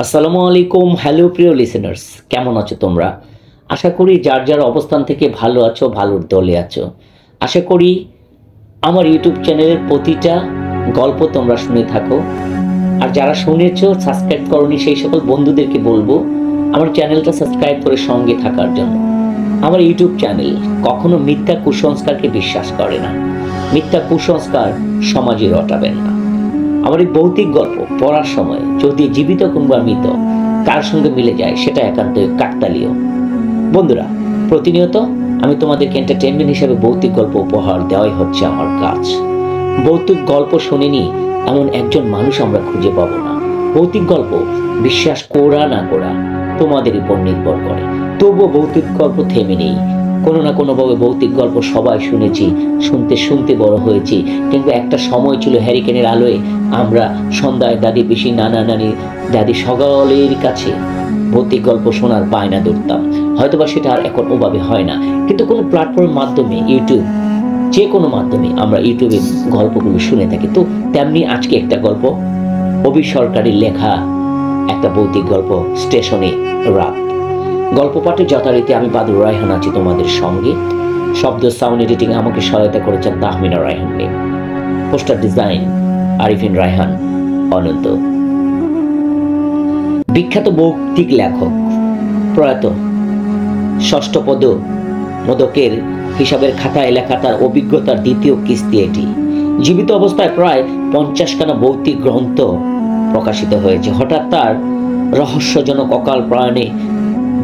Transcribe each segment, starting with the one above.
আসসালামু আলাইকুম। হ্যালো প্রিয় লিসেনার্স, কেমন আছো তোমরা? আশা করি যার যার অবস্থান থেকে ভালো আছো, ভালোর দলে আছো। আশা করি আমার ইউটিউব চ্যানেলের প্রতিটা গল্প তোমরা শুনে থাকো। আর যারা শুনেছো সাবস্ক্রাইব করনি সেই সকল বন্ধুদেরকে বলবো আমার চ্যানেলটা সাবস্ক্রাইব করে সঙ্গে থাকার জন্য। আমার ইউটিউব চ্যানেল কখনো মিথ্যা কুসংস্কারকে বিশ্বাস করে না। মিথ্যা কুসংস্কার সমাজে রটাবেন না। আমার এই ভৌতিক গল্প পড়ার সময় যদি জীবিত কিংবা মৃত কার সঙ্গে মিলে যায় সেটা একান্ত কাকতালীয়। বন্ধুরা, প্রতিনিয়ত আমি তোমাদেরকে এন্টারটেনমেন্ট হিসেবে ভৌতিক গল্প উপহার দেওয়াই হচ্ছে আমার কাজ। ভৌতিক গল্প শুনিনি এমন একজন মানুষ আমরা খুঁজে পাবো না। ভৌতিক গল্প বিশ্বাস করা না করা তোমাদের উপর নির্ভর করে। তবুও ভৌতিক গল্প থেমে নেই। কোনো না কোনোভাবে ভৌতিক গল্প সবাই শুনেছি, শুনতে শুনতে বড় হয়েছি। কিন্তু একটা সময় ছিল হ্যারিকেনের আলোয় আমরা সন্ধ্যায় দাদি পিসি নানা নানি দাদি সকলের কাছে ভৌতিক গল্প শোনার বায়না ধরতাম। হয়তোবা সেটা আর এখন ওভাবে হয় না, কিন্তু কোনো প্ল্যাটফর্মের মাধ্যমে ইউটিউব যে কোনো মাধ্যমে আমরা ইউটিউবে গল্পগুলো শুনে থাকি। তো তেমনি আজকে একটা গল্প, অভি সরকারের লেখা একটা ভৌতিক গল্প, স্টেশনে রাত। গল্প পাঠে যথারীতি আমি বাদুর রায়হান আছি তোমাদের সঙ্গে। শব্দ সাউন্ড এডিটিং আমাকে সহায়তা করেছেন তাহমিনা রায়হান মেম। পোস্টার ডিজাইন আরিফিন রায়হান অনন্ত। বিখ্যাত ভৌতিক লেখক প্রয়াত ষষ্ঠ পদ মোদকের হিসাবের খাতায় লেখা তার অভিজ্ঞতার দ্বিতীয় কিস্তি এটি। জীবিত অবস্থায় প্রায় 50খানা ভৌতিক গ্রন্থ প্রকাশিত হয়েছে। হঠাৎ তার রহস্যজনক অকাল প্রয়াণে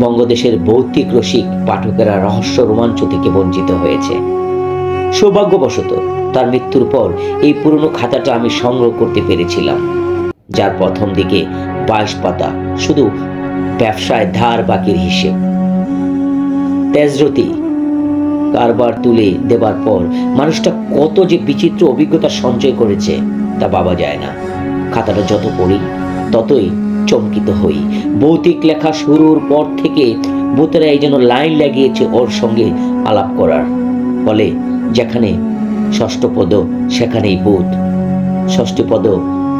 বঙ্গদেশের ভৌতিক রসিক পাঠকেরা রহস্য রোমাঞ্চ থেকে বঞ্চিত হয়েছে। সৌভাগ্যবশত তার মৃত্যুর পর এই পুরনো খাতাটা আমি সংগ্রহ করতে পেরেছিলাম, যার প্রথম দিকে 22 পাতা শুধু ব্যবসায় ধার বাকির হিসেব। তেজরতি কারবার তুলে দেবার পর মানুষটা কত যে বিচিত্র অভিজ্ঞতা সঞ্চয় করেছে তা ভাবা যায় না। খাতাটা যত পড়ি ততই চমকিত হই। ভৌতিক লেখা শুরুর পর থেকে ভূতেরা এই যেন লাইন লাগিয়েছে ওর সঙ্গে আলাপ করার। ফলে যেখানে ষষ্ঠ পদ সেখানেই ভূত। ষষ্ঠী পদ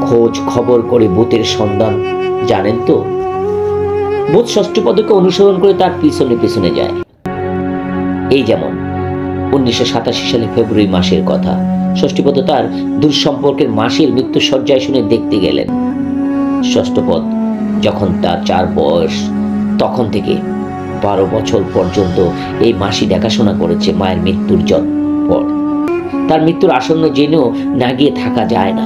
খোঁজ খবর করে ভূতের সন্ধান জানেন তো। ভূত ষষ্ঠী পদকে অনুসরণ করে তার পিছনে পিছনে যায়। এই যেমন 1987 সালে ফেব্রুয়ারি মাসের কথা। ষষ্ঠীপদ তার দূর সম্পর্কের মাসির মৃত্যু শয্যায় শুনে দেখতে গেলেন। ষষ্ঠপদ যখন তার 4 বয়স তখন থেকে 12 বছর পর্যন্ত এই মাসি দেখাশোনা করেছে মায়ের মৃত্যুর পর। তার মৃত্যুর আসন্ন জেনেও না গিয়ে থাকা যায় না।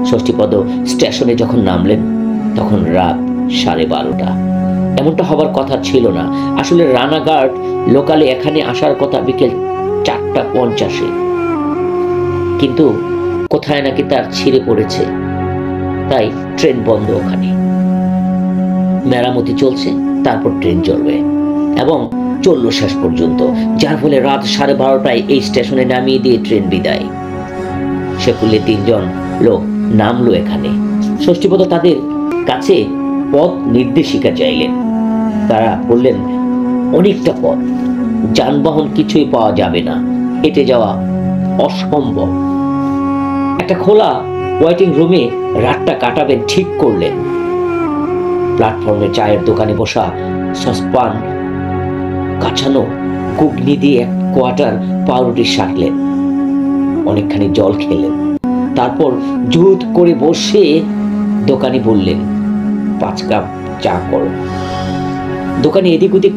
ষষ্ঠীপদ স্টেশনে যখন নামলেন তখন রাত 12:30। এমনটা হবার কথা ছিল না। আসলে রানাঘাট লোকালে এখানে আসার কথা বিকেল 4:50। কিন্তু কোথায় নাকি তার ছিঁড়ে পড়েছে, তাই ট্রেন বন্ধ। ওখানে মেরামতি চলছে, তারপর ট্রেন চলবে এবং চলল শেষ পর্যন্ত, যার ফলে রাত 12:30টায় এই স্টেশনে নামিয়ে দিয়ে ট্রেন বিদায়। সেকুলে 3 জন লোক নামলো এখানে। ষষ্ঠীপদ তাদের কাছে পথ নির্দেশিকা চাইলেন। তারা বললেন অনেকটা পথ, যানবাহন কিছুই পাওয়া যাবে না, হেঁটে যাওয়া অসম্ভব। একটা খোলা ওয়েটিং রুমে রাতটা কাটাবেন ঠিক করলেন। প্ল্যাটফর্মে চায়ের দোকানে বসা সসপান কাছানো ঘুগনি দিয়ে 1 কোয়ার্টার পাউরুটি শাকলেন। অনেকখানি জল খেলেন। তারপর জুত করে বসে দোকানি বললেন 5 কাপ চা করো। দোকানি এদিক ওদিক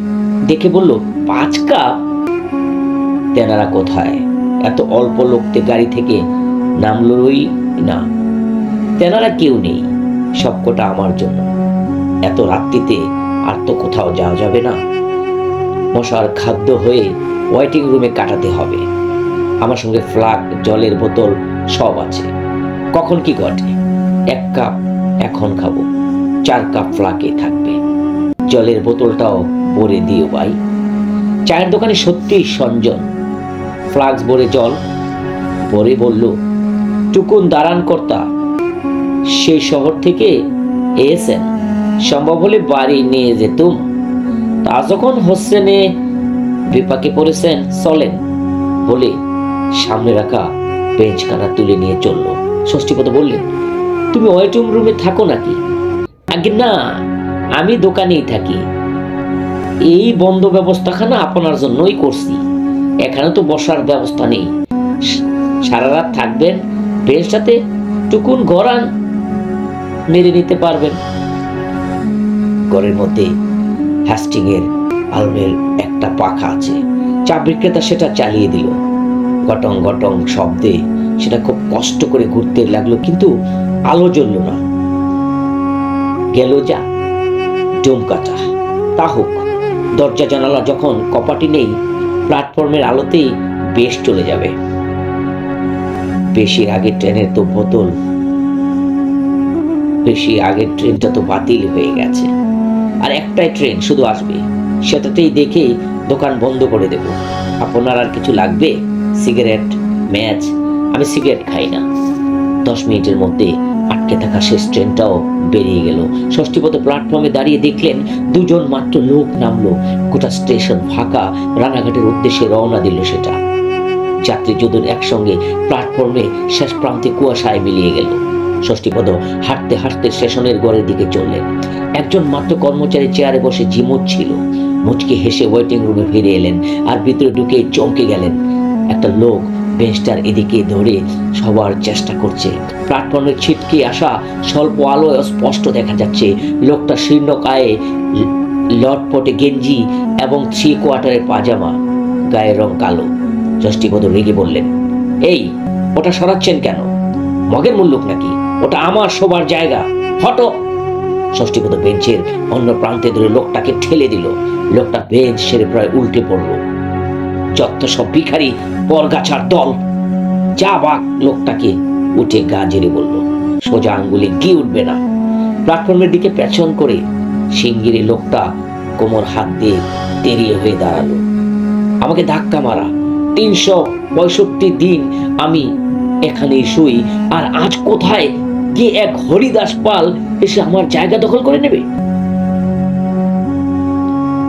দেখে বলল 5 কাপ? তেনারা কোথায়? এত অল্প লোকতে গাড়ি থেকে নামলই না। তেনারা কেউ নেই, সবকটা আমার জন্য। এত রাত্রিতে আর তো কোথাও যাওয়া যাবে না। মশার খাদ্য হয়ে ওয়েটিং রুমে কাটাতে হবে। আমার সঙ্গে ফ্লাগ, জলের বোতল সব আছে। কখন কি ঘটে? 1 কাপ এখন খাবো, 4 কাপ ফ্লাগে থাকবে। জলের বোতলটাও ভরে দিও ভাই। চায়ের দোকানে সত্যি সঞ্জন। ফ্লাক্স ভরে জল ভরে বলল, টুকুন দাঁড়ান কর্তা, সেই শহর থেকে এসেন, সম্ভব হলে বাড়ি নিয়ে যেতুম। তা যখন হোসেনে বিপাকে পড়েছেন চলেন বলে সামনে রাখা বেঞ্চখানা তুলে নিয়ে চলল। ষষ্ঠীপদ বললেন, তুমি ওয়েটিং রুমে থাকো নাকি? আগে না, আমি দোকানেই থাকি। এই বন্ধ ব্যবস্থাখানা আপনার জন্যই করছি। এখানে তো বসার ব্যবস্থা নেই। সারা রাত থাকবেন, বেঞ্চটাতে টুকুন গড়ান, মেরে নিতে পারবেন। ঘরের মধ্যে হ্যাস্টিং এর আলমের একটা পাখা আছে। চা বিক্রেতা সেটা চালিয়ে দিল। গটং গটং শব্দে সেটা খুব কষ্ট করে ঘুরতে লাগলো, কিন্তু আলো জ্বলল না। গেল যা, ডোম কাটা। তা হোক, দরজা জানালা যখন কপাটি নেই, প্ল্যাটফর্মের আলোতেই বেশ চলে যাবে। বেশি আগের ট্রেনের তো বোতল, বেশি আগের ট্রেনটা তো বাতিল হয়ে গেছে। আর একটাই ট্রেন শুধু আসবে, সেটাতেই দেখেই দোকান বন্ধ করে দেব। আপনার আর কিছু লাগবে? Cigarette, match? আমি সিগারেট খাই না। 10 মিনিটের মধ্যে আটকে থাকা শেষ ট্রেনটাও বেরিয়ে গেল। ষষ্ঠীপদ প্ল্যাটফর্মে দাঁড়িয়ে দেখলেন 2 জন মাত্র লোক নামলো। গোটা স্টেশন ফাঁকা, রানাঘাটের উদ্দেশ্যে রওনা দিল সেটা। যাত্রী যদুন একসঙ্গে প্ল্যাটফর্মে শেষ প্রান্তে কুয়াশায় মিলিয়ে গেল। ষষ্ঠীপদ হাঁটতে হাঁটতে স্টেশনের গড়ের দিকে চললেন। একজন মাত্র কর্মচারী চেয়ারে বসে ঝিমুচ্ছিল। মুচকি হেসে ওয়েটিং রুমে ফিরে এলেন, আর ভিতরে ঢুকে চমকে গেলেন। একটা লোক বেঞ্চটার এদিকে ধরে সবার চেষ্টা করছে। প্ল্যাটফর্মে ছিটকে আসা স্বল্প আলোয় স্পষ্ট দেখা যাচ্ছে লোকটা শীর্ণকায়ে, লটপটে গেঞ্জি এবং 3 কোয়ার্টারের পাজামা, গায়ের রং কালো। ষষ্ঠীপদ রেগে বললেন, এই, ওটা সরাচ্ছেন কেন? মগের মুল্লুক নাকি? ওটা আমার শোবার জায়গা, হটো। ষষ্ঠীপদ বেঞ্চের অন্য প্রান্তে ধরে লোকটাকে ঠেলে দিল। লোকটা বেঞ্চ ছেড়ে প্রায় উল্টে পড়ল। যত সব ভিখারি পরগাছার দল! যা বাক! লোকটাকে উঠে গা জেরে বলল। সোজা আঙ্গুলে কি উঠবে না। প্ল্যাটফর্মের দিকে পেছন করে শিঙ্গিরে লোকটা কোমর হাত দিয়ে তেরিয়ে হয়ে দাঁড়ালো। আমাকে ধাক্কা মারা 365 দিন আমি এখানেই শুই, আর আজ কোথায় গিয়ে এক হরিদাস পাল এসে আমার জায়গা দখল করে নেবে?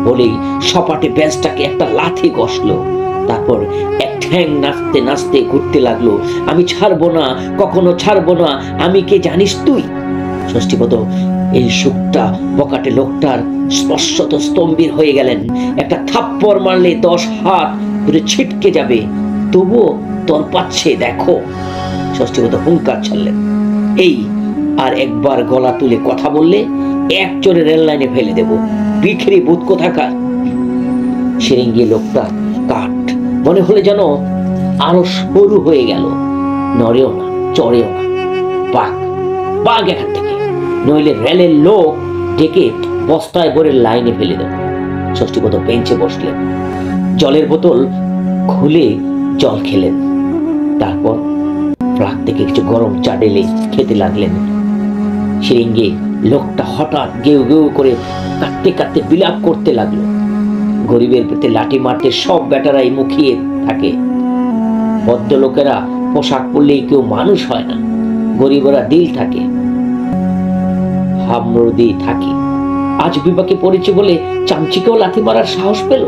বলেই সপাটে বেঞ্চটাকে একটা লাথি কষলো। তারপর এক ঠ্যাং নাচতে নাচতে ঘুরতে লাগলো। আমি ছাড়বো না, কখনো ছাড়বো না, আমি কে জানিস তুই? ষষ্ঠীপদ এই সুখটা বকাটে লোকটার স্পর্শত স্তম্ভীর হয়ে গেলেন। একটা থাপ্পড় মারলে 10 হাত ধরে ছিটকে যাবে, তবুও তোর পাচ্ছে, দেখো। ষষ্ঠীপদ হুঙ্কার ছাড়লেন, এই আর একবার গলা তুলে কথা বললে এক চোরে রেল লাইনে ফেলে দেব, ভিখারি ভূত কোথাকার। সেরেঙ্গি লোকটা কাঠ, মনে হলে যেন আরো সরু হয়ে গেল। নড়েও না, চড়েও না। বাঘ এখান থেকে, নইলে রেলের লোক ডেকে বস্তায় ভরে লাইনে ফেলে দেব। ষষ্ঠীপদ বেঞ্চে বসলেন, জলের বোতল খুলে জল খেলেন। তারপর ফ্লাগ থেকে কিছু গরম চা ঢেলে খেতে লাগলেন। সেরেঙ্গে লোকটা হঠাৎ গেউ গেউ করে কাঁদতে কাঁদতে বিলাপ করতে লাগলো। গরিবের পেটে লাঠি মারতে সব বেটারাই মুখিয়ে থাকে। বদ্ধ লোকেরা পোশাক পরলেই কেউ মানুষ হয় না, গরিবরা দিল থাকে। হামরদি থাকি, আজ বিপাকে পড়েছে বলে চামচিকেও লাথি মারার সাহস পেল।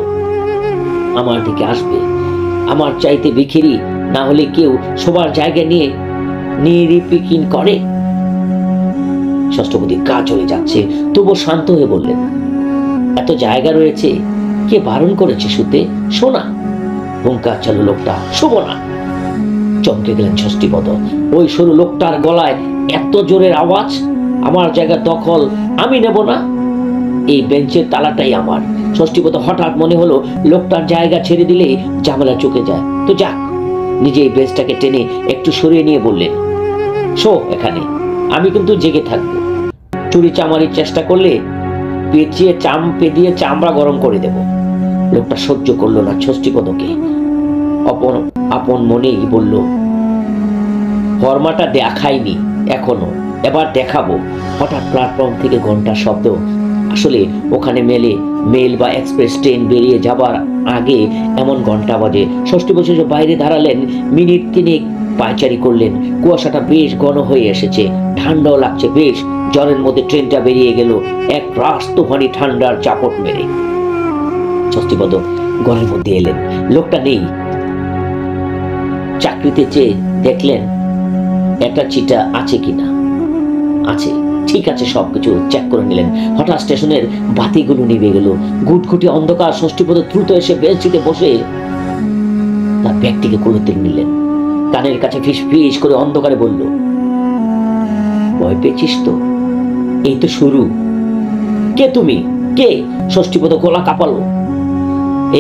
আমার দিকে আসবে, আমার চাইতে ভিখিরি না হলে কেউ সবার জায়গা নিয়ে নিরিপিকিন করে। ষষ্ঠপতি গা চলে যাচ্ছে, তবু শান্ত হয়ে বললেন, এত জায়গা রয়েছে, কে বারণ করেছে শুতে? শোনা। হুঙ্কার চালু লোকটা, শোবো না। চমকে গেলেন ষষ্ঠীপদ। ওই সরু লোকটার গলায় এত জোরের আওয়াজ! আমার জায়গা দখল আমি নেব না, এই বেঞ্চের তালাটাই আমার। ষষ্ঠীপদ হঠাৎ মনে হলো লোকটার জায়গা ছেড়ে দিলেই ঝামেলা চুকে যায়, তো যাক। নিজে এই বেঞ্চটাকে টেনে একটু সরিয়ে নিয়ে বললেন, শো এখানে, আমি কিন্তু জেগে থাকবো। চুরি চামারির চেষ্টা করলে পেঁচিয়ে দিয়ে চামড়া গরম করে দেব। লোকটা সহ্য করলো না ষষ্ঠীপদকে, আপন মনেই বলল, ফর্মাটা দেখাইনি এখনো, এবার দেখাবো। হঠাৎ প্ল্যাটফর্ম থেকে ঘন্টার শব্দ। আসলে ওখানে মেল বা এক্সপ্রেস ট্রেন বেরিয়ে যাবার আগে এমন ঘন্টা বাজে। ষষ্ঠীপদ বাইরে দাঁড়ালেন, মিনিট 3 পায়চারি করলেন। কুয়াশাটা বেশ ঘন হয়ে এসেছে, ঠান্ডাও লাগছে বেশ। জ্বরের মধ্যে ট্রেনটা বেরিয়ে গেল এক রাস তুফানি ঠান্ডার চাপট মেরে। ষষ্ঠীপদ ঘরের মধ্যে এলেন, লোকটা নেই। চাকরিতে চেয়ে দেখলেন একটা চিঠা আছে কিনা। আছে, ঠিক আছে, সবকিছু চেক করে নিলেন। হঠাৎ স্টেশনের বাতিগুলো নিভে গেল। ঘুটঘুটি অন্ধকার। ষষ্ঠীপদ দ্রুত এসে বেঞ্চিতে বসে তার ব্যাগটিকে কোলে তুলে নিলেন। কানের কাছে ফিস ফিস করে অন্ধকারে বলল, ভয় পেয়েছিস তো? এই তো শুরু। কে তুমি? কে? ষষ্ঠীপদ গলা কাঁপালো।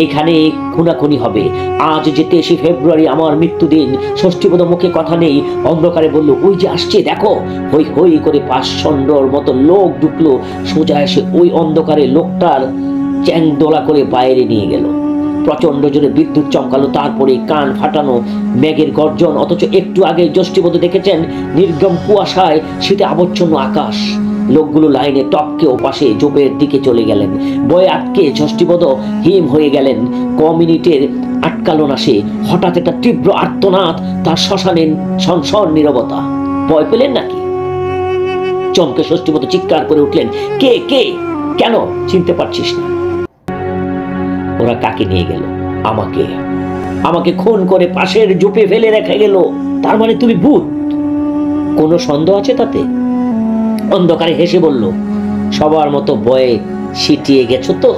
এইখানে খুনাখুনি হবে। আজ যে 23 ফেব্রুয়ারি আমার মৃত্যুদিন। ষষ্ঠীপদ মুখে কথা নেই, অন্ধকারে বলল, ওই যে আসছে দেখো। হই হই করে পাষণ্ডর মতো লোক ঢুকলো। সোজা এসে ওই অন্ধকারে লোকটার চ্যাং দোলা করে বাইরে নিয়ে গেল। প্রচন্ড জোরে বিদ্যুৎ চমকালো, তারপরে কান ফাটানো মেঘের গর্জন। অথচ একটু আগে ষষ্ঠীপদ দেখেছেন নির্গম কুয়াশায় শীতে আবচ্ছন্ন আকাশ। লোকগুলো লাইনে টপকে ওপাশে জোপের দিকে চলে গেলেন। বয়ে আটকে ষষ্ঠীপদ হিম হয়ে গেলেন। ক মিনিটের আটকালো না সে। হঠাৎ একটা তীব্র আর্তনাদ, তার শ্মশানে সনসন নীরবতা। ভয় পেলেন নাকি? চমকে ষষ্ঠীপদ চিৎকার করে উঠলেন, কে কে? কেন চিনতে পারছিস না? ওরা কাকে নিয়ে গেল? আমাকে। আমাকে খুন করে পাশের জোপে ফেলে রেখে গেল। তার মানে তুমি ভূত? কোনো সন্দেহ আছে তাতে? অন্ধকারে হেসে বলল, সবার মতো বয়ে সিটিয়ে গেছো তো।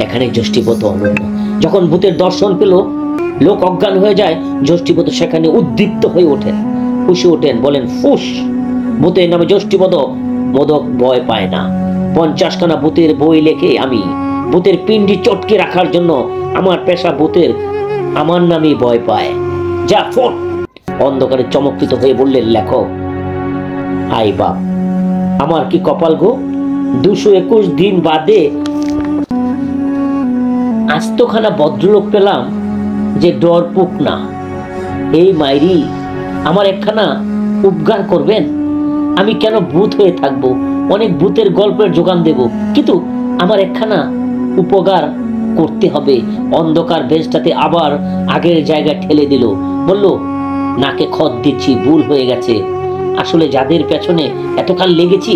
এখানে ষষ্ঠীপদ অনন্য। যখন ভূতের দর্শন পেল, লোক অজ্ঞান হয়ে যায়, ষষ্ঠীপদ সেখানে উদ্দীপ্ত হয়ে ওঠেন, ফুঁসে ওঠেন, বলেন, ফুস। ভূতের নামে ষষ্ঠীপদ মোদক ভয় পায় না। 50 খানা ভূতের বই লেখে আমি। ভূতের পিণ্ডি চটকে রাখার জন্য আমার পেশা ভূতের আমার নামে ভয় পায়। যা ফোট। অন্ধকারে চমৎকৃত হয়ে বললেন লেখক, আই বাপ, আমার কি কপাল গো। 221 দিন বাদে আস্তখানা ভদ্রলোক পেলাম যে ডরপোক না। এই মাইরি আমার একখানা উপকার করবেন? আমি কেন ভূত হয়ে থাকবো? অনেক ভূতের গল্পের যোগান দেব, কিন্তু আমার একখানা উপকার করতে হবে। অন্ধকার বেঞ্চটাতে আবার আগের জায়গায় ঠেলে দিল। বলল, নাকে খত দিচ্ছি, ভুল হয়ে গেছে। আসলে যাদের পেছনে এতকাল লেগেছি,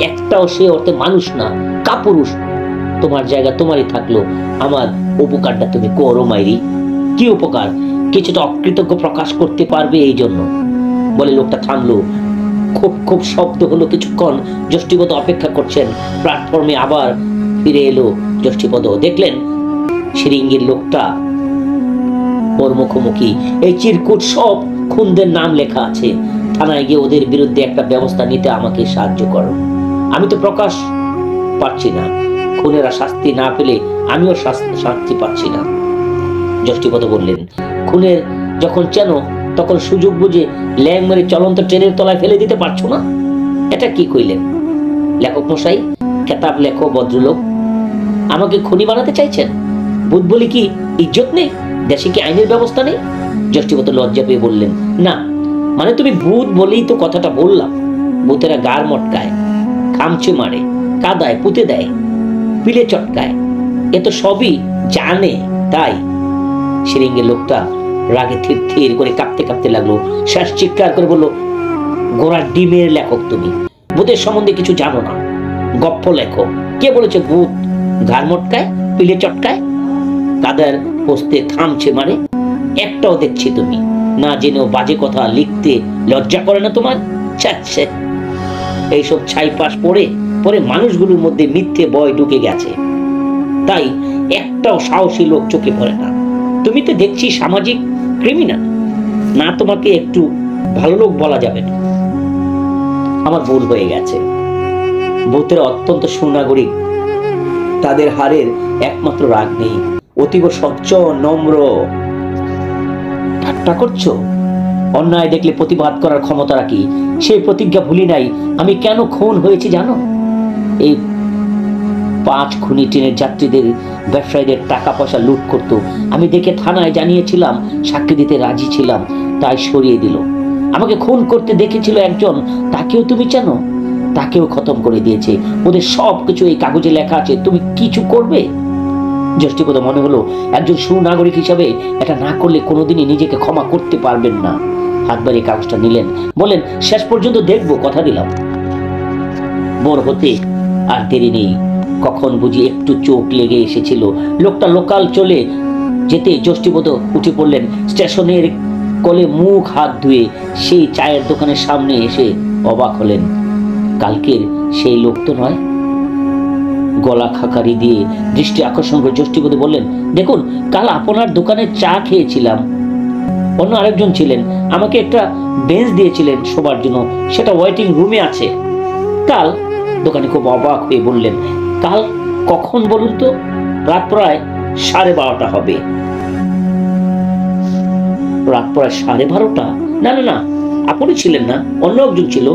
একটাও সে অর্থে মানুষ না, কাপুরুষ। তোমার জায়গা তোমারই থাকলো। আমার উপকারটা তুমি করো মাইরি। কি উপকার? কিছুটা অকৃতজ্ঞ প্রকাশ করতে পারবে এই জন্য। বলে লোকটা থামলো। খুব খুব শব্দ হলো। কিছুক্ষণ ষষ্ঠীপদ অপেক্ষা করছেন। প্ল্যাটফর্মে আবার ফিরে এলো ষষ্ঠীপদ। দেখলেন শিরিঙ্গির লোকটা ওর মুখোমুখি। এই চিরকুট সব খুনদের নাম লেখা আছে। থানায় গিয়ে ওদের বিরুদ্ধে একটা ব্যবস্থা নিতে আমাকে সাহায্য করো। আমি তো প্রকাশ পাচ্ছি না। খুনেরা শাস্তি না পেলে আমিও শাস্তি পাচ্ছি না। ষষ্ঠীপদ বললেন, খুনের যখন চেন তখন সুযোগ বুঝে ল্যাং মেরে চলন্ত ট্রেনের তলায় ফেলে দিতে পারছো না? এটা কি কইলেন? লেখক মশাই, খেতাব লেখো ভদ্রলোক, আমাকে খুনি বানাতে চাইছেন? ভূত বলি কি ইজ্জত নেই? দেশে কি আইনের ব্যবস্থা নেই? ষষ্ঠীপদ লজ্জা পেয়ে বললেন, না, মানে তুমি ভূত বলেই তো কথাটা বললাম। ভূতেরা গার মটকায়, খামচে মারে, কাদায় পুঁতে দেয়, পিলে চটকায়, এ তো সবই জানে। তাই শিরিঙ্গের লোকটা রাগে থির থির করে কাঁপতে কাঁপতে লাগলো। শেষ চিৎকার করে বলল, গোড়ার ডিমের লেখক তুমি। ভূতের সম্বন্ধে কিছু জানো না, গপ্প লেখো। কে বলেছে ভূত ঘাড় মটকায়, পিলে চটকায়, কাদার পোস্তে খামছে মারে? একটাও দেখছি তুমি না জেনেও বাজে কথা লিখতে লজ্জা করে না তোমার? চাচ্ছে এইসব ছাইপাশ পড়ে পরে মানুষগুলোর মধ্যে মিথ্যে ভয় ঢুকে গেছে, তাই একটাও সাহসী লোক চোখে পড়ে না। তুমি তো দেখছি সামাজিক ক্রিমিনাল না, তোমাকে একটু ভালো লোক বলা যাবে না। আমার ভুল হয়ে গেছে। ভূতেরা অত্যন্ত সুনাগরিক, তাদের হারের একমাত্র রাগ নেই, অতীব স্বচ্ছ নম্র। ঠাট্টা করছো? অন্যায় দেখলে প্রতিবাদ করার ক্ষমতা রাখি, সেই প্রতিজ্ঞা ভুলি নাই। আমি কেন খুন হয়েছি জানো? এই 5 খুনি ট্রেনের যাত্রীদের, ব্যবসায়ীদের টাকা পয়সা লুট করত। আমি দেখে থানায় জানিয়েছিলাম, সাক্ষী দিতে রাজি ছিলাম, তাই সরিয়ে দিল। আমাকে খুন করতে দেখেছিল একজন, তাকেও তুমি জানো, তাকেও খতম করে দিয়েছে। ওদের সব কিছু এই কাগজে লেখা আছে। তুমি কিছু করবে? ষষ্ঠীপদ মনে হলো একজন সুনাগরিক হিসাবে এটা না করলে কোনোদিনই নিজেকে ক্ষমা করতে পারবেন না। হাত বাড়িয়ে কাগজটা নিলেন, বলেন, শেষ পর্যন্ত দেখবো, কথা দিলাম। বড় হতে আর দেরি নেই। কখন বুঝি একটু চোখ লেগে এসেছিল। লোকটা লোকাল চলে যেতে ষষ্ঠীপদ উঠে পড়লেন। স্টেশনের কলে মুখ হাত ধুয়ে সেই চায়ের দোকানের সামনে এসে অবাক হলেন। কালকের সেই লোক তো নয়? গলা খাকারি দিয়ে দৃষ্টি আকর্ষণ করে যষ্টিপদ বললেন, দেখুন, কাল আপনার দোকানে চা খেয়েছিলাম। অন্য আরেকজন ছিলেন, আমাকে একটা বেঞ্চ দিয়েছিলেন শোবার জন্য, সেটা ওয়েটিং রুমে আছে। কাল? দোকানি খুব অবাক হয়ে বললেন, কাল কখন বলুন তো? রাত প্রায় 12:30 হবে। রাত প্রায় 12:30? না না না, আপনি ছিলেন না, অন্য একজন ছিল।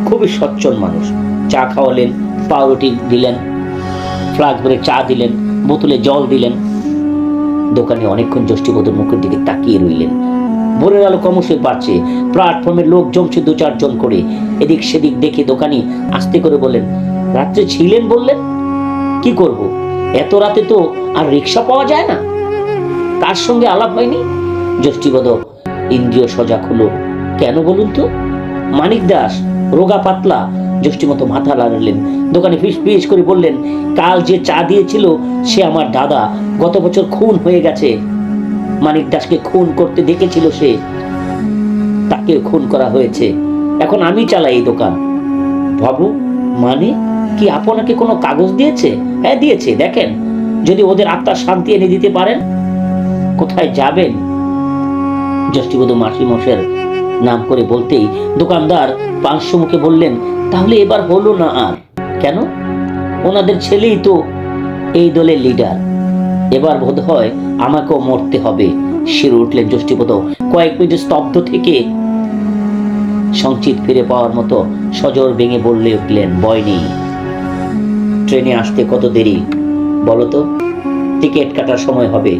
খুবই সচ্ছল মানুষ। চা খাওয়ালেন, পাউরুটি দিলেন, ফ্লাস্ক ভরে চা দিলেন, বোতলে জল দিলেন। দোকানে অনেকক্ষণ যষ্টিপদের মুখের দিকে তাকিয়ে রইলেন। ভোরের আলো ক্রমশ বাড়ছে, প্ল্যাটফর্মের লোক জমছে 2-4 জন করে। এদিক সেদিক দেখে দোকানি আস্তে করে বললেন, রাত্রে ছিলেন বললেন? কি করব, এত রাতে তো আর রিক্সা পাওয়া যায় না। কার সঙ্গে আলাপ হয়নি? যষ্টিপদ ইন্দ্রিয় সজাগ হলো। কেন বলুন তো? মানিক দাস, রোগা পাতলা। যষ্টিমতো মাথা নাড়লেন। দোকানে ফিস ফিস করে বললেন, কাল যে চা দিয়েছিল সে আমার দাদা, গত বছর খুন হয়ে গেছে। মানিক দাসকে খুন করতে দেখেছিল সে, তাকে খুন করা হয়েছে। এখন আমি চালাই এই দোকান। বাবু, মানে কি আপনাকে কোনো কাগজ দিয়েছে? হ্যাঁ দিয়েছে, দেখেন, যদি ওদের আত্মার শান্তি এনে দিতে পারেন। কোথায় যাবেন? যষ্টিপদ মাসি মশের নাম করে বলতেই দোকানদার পাঁচশো মুখে বললেন, তাহলে এবার হলো না আর। কেন? ওনাদের ছেলেই তো এই দলের লিডার। এবার বোধ হয় আমাকেও মরতে হবে। শিরে উঠলেন যষ্টিপদ। কয়েক মিনিট স্তব্ধ থেকে সংচিত ফিরে পাওয়ার মতো সজোর ভেঙে বললে উঠলেন, ভয় নেই। ট্রেনে আসতে কত দেরি বলো তো? টিকিট কাটার সময় হবে।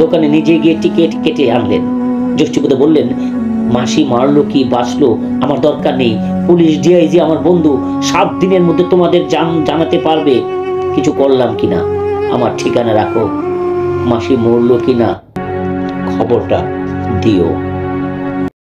দোকানে নিজে গিয়ে টিকিট কেটে আনলেন। যষ্টিপদ বললেন, মাসি মারলো কি বাঁচলো আমার দরকার নেই। পুলিশ ডিআইজি আমার বন্ধু, 7 দিনের মধ্যে তোমাদের জানাতে পারবে কিছু করলাম কিনা। আমার ঠিকানা রাখো, মাসি মরলো কিনা খবরটা দিও।